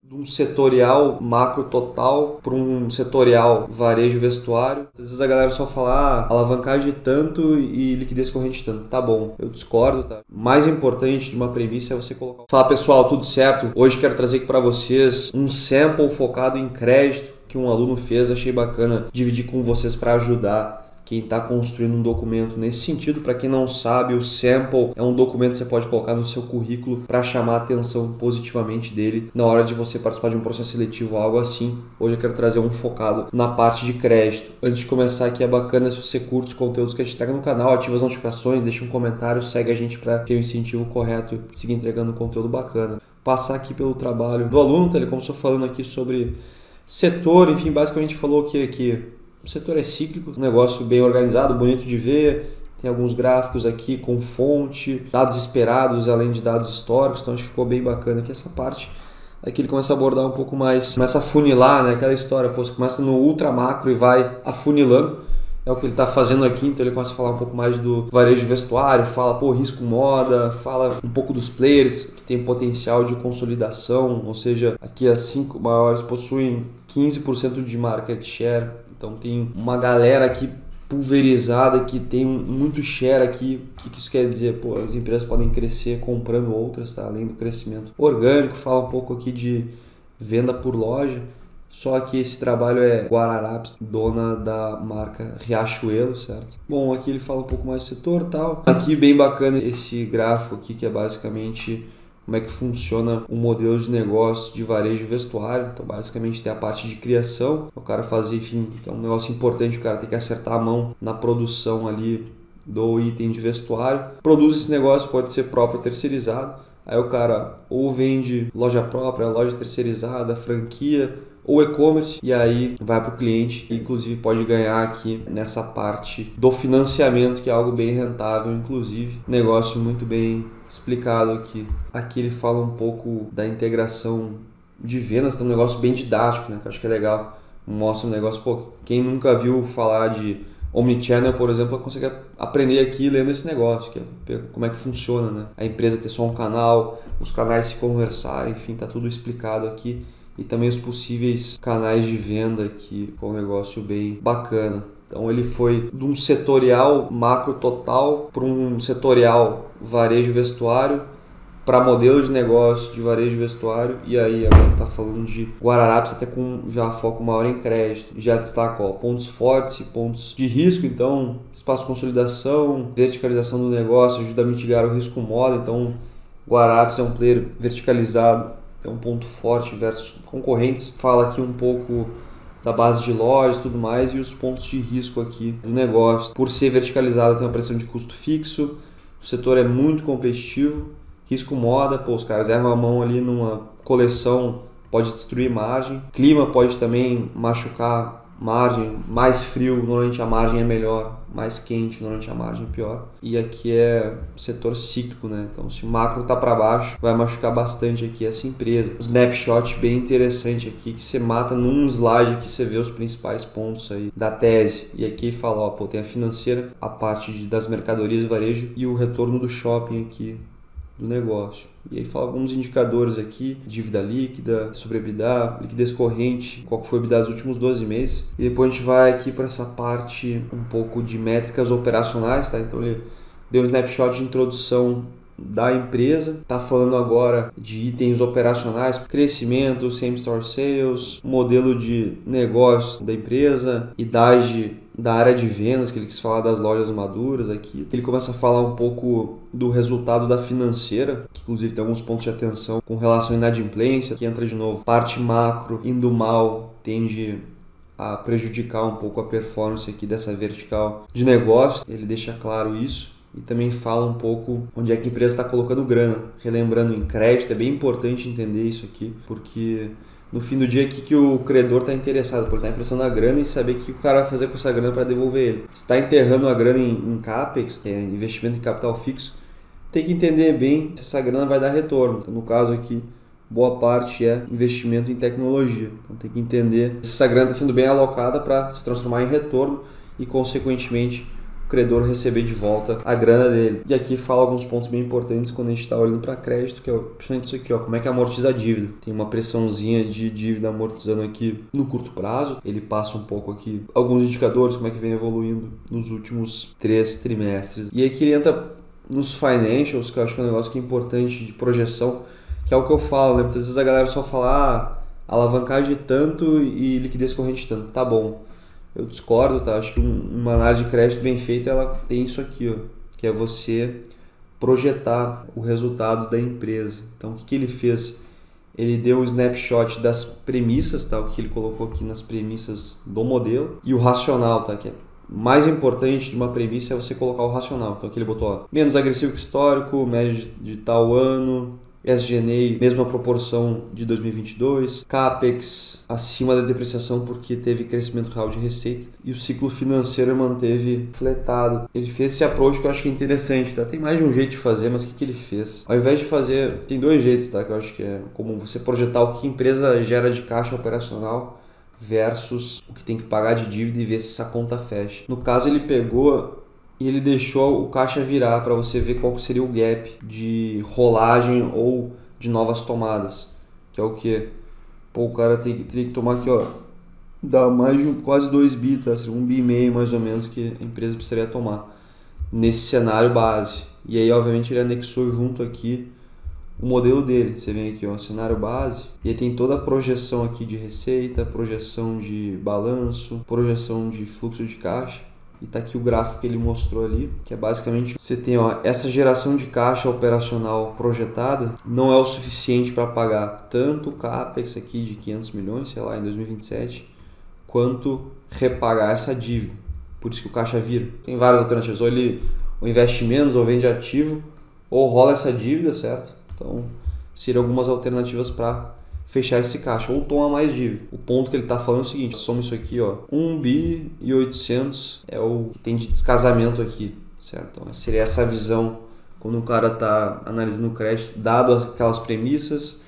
de um setorial macro total para um setorial varejo vestuário. Às vezes a galera só fala alavancagem tanto e liquidez corrente tanto. Tá bom, eu discordo, tá? Mais importante de uma premissa é você colocar. Fala pessoal, tudo certo? Hoje quero trazer aqui para vocês um sample focado em crédito que um aluno fez. Achei bacana dividir com vocês para ajudar quem está construindo um documento nesse sentido. Para quem não sabe, o sample é um documento que você pode colocar no seu currículo para chamar a atenção positivamente dele na hora de você participar de um processo seletivo ou algo assim. Hoje eu quero trazer um focado na parte de crédito. Antes de começar aqui, é bacana se você curte os conteúdos que a gente entrega no canal, ativa as notificações, deixa um comentário, segue a gente para ter o incentivo correto e seguir entregando conteúdo bacana. Passar aqui pelo trabalho do aluno, ele começou falando aqui sobre setor, enfim, basicamente falou que o setor é cíclico, um negócio bem organizado, bonito de ver. Tem alguns gráficos aqui com fonte, dados esperados além de dados históricos, então acho que ficou bem bacana aqui essa parte. Aqui ele começa a abordar um pouco mais, começa a funilar, né? Aquela história, você começa no ultra macro e vai afunilando. É o que ele está fazendo aqui, então ele começa a falar um pouco mais do varejo vestuário, fala, risco moda, fala um pouco dos players que tem potencial de consolidação, ou seja, aqui as 5 maiores possuem 15% de market share. Então tem uma galera aqui pulverizada que tem muito share aqui. O que isso quer dizer? As empresas podem crescer comprando outras, tá? Além do crescimento orgânico. Fala um pouco aqui de venda por loja. Só que esse trabalho é Guararapes, dona da marca Riachuelo, certo? Bom, aqui ele fala um pouco mais do setor e tal. Aqui bem bacana esse gráfico aqui, que é basicamente como é que funciona o modelo de negócio de varejo vestuário. Então, basicamente, tem a parte de criação, o cara fazer, enfim, é um negócio importante, o cara tem que acertar a mão na produção ali do item de vestuário. Produz esse negócio, pode ser próprio ou terceirizado. Aí o cara ou vende loja própria, loja terceirizada, franquia ou e-commerce, e aí vai para o cliente, inclusive pode ganhar aqui nessa parte do financiamento, que é algo bem rentável, inclusive. Negócio muito bem explicado aqui. Aqui ele fala um pouco da integração de vendas, tem um negócio bem didático, né? Que eu acho que é legal. Mostra um negócio, quem nunca viu falar de Omnichannel, por exemplo, consegue aprender aqui lendo esse negócio, que é como é que funciona, né? A empresa ter só um canal, os canais se conversarem, enfim, tá tudo explicado aqui. E também os possíveis canais de venda aqui, com um negócio bem bacana. Então ele foi de um setorial macro total para um setorial varejo vestuário, para modelo de negócio de varejo vestuário, e aí agora está falando de Guararapes, até com já foco maior em crédito. Já destaca pontos fortes e pontos de risco, então espaço de consolidação, verticalização do negócio, ajuda a mitigar o risco moda. Então Guararapes é um player verticalizado, é um ponto forte versus concorrentes. Fala aqui um pouco da base de lojas e tudo mais, e os pontos de risco aqui do negócio. Por ser verticalizado, tem uma pressão de custo fixo, o setor é muito competitivo, risco moda, os caras erram a mão ali numa coleção, pode destruir margem, clima pode também machucar margem, mais frio, normalmente a margem é melhor, mais quente, normalmente a margem é pior. E aqui é setor cíclico, né? Então se o macro tá para baixo, vai machucar bastante aqui essa empresa. O snapshot bem interessante aqui, que você mata num slide que você vê os principais pontos aí da tese. E aqui fala, tem a financeira, a parte das mercadorias e varejo e o retorno do shopping aqui do negócio. E aí fala alguns indicadores aqui, dívida líquida, sobre EBITDA, liquidez corrente, qual foi o EBITDA dos últimos 12 meses. E depois a gente vai aqui para essa parte um pouco de métricas operacionais, tá? Então ele deu um snapshot de introdução da empresa, tá falando agora de itens operacionais, crescimento, same store sales, modelo de negócio da empresa, idade da área de vendas, que ele quis falar das lojas maduras aqui. Ele começa a falar um pouco do resultado da financeira, que inclusive tem alguns pontos de atenção com relação à inadimplência, que entra de novo, parte macro indo mal, tende a prejudicar um pouco a performance aqui dessa vertical de negócio. Ele deixa claro isso. E também fala um pouco onde é que a empresa está colocando grana. Relembrando em crédito, é bem importante entender isso aqui, porque no fim do dia, que o credor está interessado, por estar emprestando a grana e saber o que o cara vai fazer com essa grana para devolver ele. Se está enterrando a grana em CAPEX, que é investimento em capital fixo, tem que entender bem se essa grana vai dar retorno. Então, no caso aqui, boa parte é investimento em tecnologia. Então tem que entender se essa grana está sendo bem alocada para se transformar em retorno e, consequentemente, o credor receber de volta a grana dele. E aqui fala alguns pontos bem importantes quando a gente está olhando para crédito, que é principalmente isso aqui, ó, como é que amortiza a dívida. Tem uma pressãozinha de dívida amortizando aqui no curto prazo. Ele passa um pouco aqui alguns indicadores, como é que vem evoluindo nos últimos 3 trimestres. E aqui ele entra nos financials, que eu acho que é um negócio que é importante de projeção, que é o que eu falo, né? Muitas vezes a galera só fala, alavancagem tanto e liquidez corrente tanto. Tá bom. Eu discordo, tá? Acho que uma análise de crédito bem feita, ela tem isso aqui, ó, que é você projetar o resultado da empresa. Então, o que ele fez? Ele deu o snapshot das premissas, tá? O que ele colocou aqui nas premissas do modelo e o racional, tá? Que é mais importante de uma premissa é você colocar o racional. Então, aqui ele botou, ó, menos agressivo que histórico, médio de tal ano, SG&A, mesma proporção de 2022, CAPEX acima da depreciação porque teve crescimento real de receita e o ciclo financeiro manteve fletado. Ele fez esse approach que eu acho que é interessante, tá? Tem mais de um jeito de fazer, mas o que ele fez? Ao invés de fazer, tem 2 jeitos, tá? Que eu acho que é comum você projetar o que a empresa gera de caixa operacional versus o que tem que pagar de dívida e ver se essa conta fecha. No caso, ele pegou e ele deixou o caixa virar para você ver qual seria o gap de rolagem ou de novas tomadas. Que é o que? Pô, o cara teria que tomar aqui, ó, dá mais de quase 2 bi, tá? Seria 1,5 bi mais ou menos que a empresa precisaria tomar nesse cenário base. E aí, obviamente, ele anexou junto aqui o modelo dele. Você vem aqui, ó, cenário base, e aí tem toda a projeção aqui de receita, projeção de balanço, projeção de fluxo de caixa. E tá aqui o gráfico que ele mostrou ali, que é basicamente você tem, ó, essa geração de caixa operacional projetada não é o suficiente para pagar tanto o CAPEX aqui de 500 milhões, sei lá, em 2027, quanto repagar essa dívida. Por isso que o caixa vira. Tem várias alternativas, ou ele investe menos, ou vende ativo, ou rola essa dívida, certo? Então, seriam algumas alternativas para fechar esse caixa, ou toma mais dívida. O ponto que ele está falando é o seguinte, soma isso aqui, ó, 1 bi e 800 é o que tem de descasamento aqui, certo? Então, seria essa visão quando o cara está analisando o crédito, dado aquelas premissas,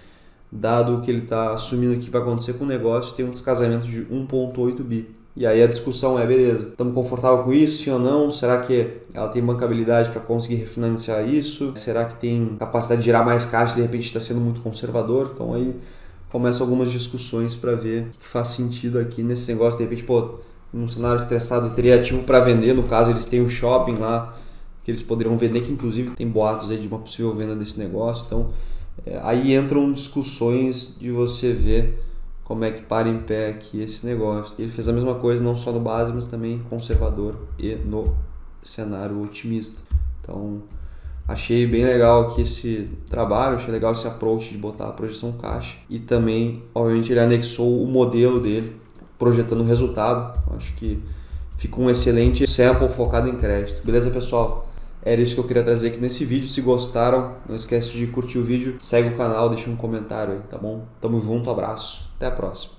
dado o que ele está assumindo que vai acontecer com o negócio, tem um descasamento de 1,8 bi. E aí a discussão é, beleza, estamos confortáveis com isso, sim ou não? Será que ela tem bancabilidade para conseguir refinanciar isso? Será que tem capacidade de gerar mais caixa e de repente está sendo muito conservador? Então aí começam algumas discussões para ver o que faz sentido aqui nesse negócio. De repente, pô, num cenário estressado, teria ativo para vender. No caso, eles têm um shopping lá que eles poderiam vender, que inclusive tem boatos aí de uma possível venda desse negócio. Então, aí entram discussões de você ver como é que para em pé aqui esse negócio. Ele fez a mesma coisa não só no base, mas também conservador e no cenário otimista. Então, achei bem legal aqui esse trabalho, achei legal esse approach de botar a projeção caixa. E também, obviamente, ele anexou o modelo dele, projetando o resultado. Acho que ficou um excelente sample focado em crédito. Beleza, pessoal? Era isso que eu queria trazer aqui nesse vídeo. Se gostaram, não esquece de curtir o vídeo, segue o canal, deixa um comentário aí, tá bom? Tamo junto, abraço, até a próxima.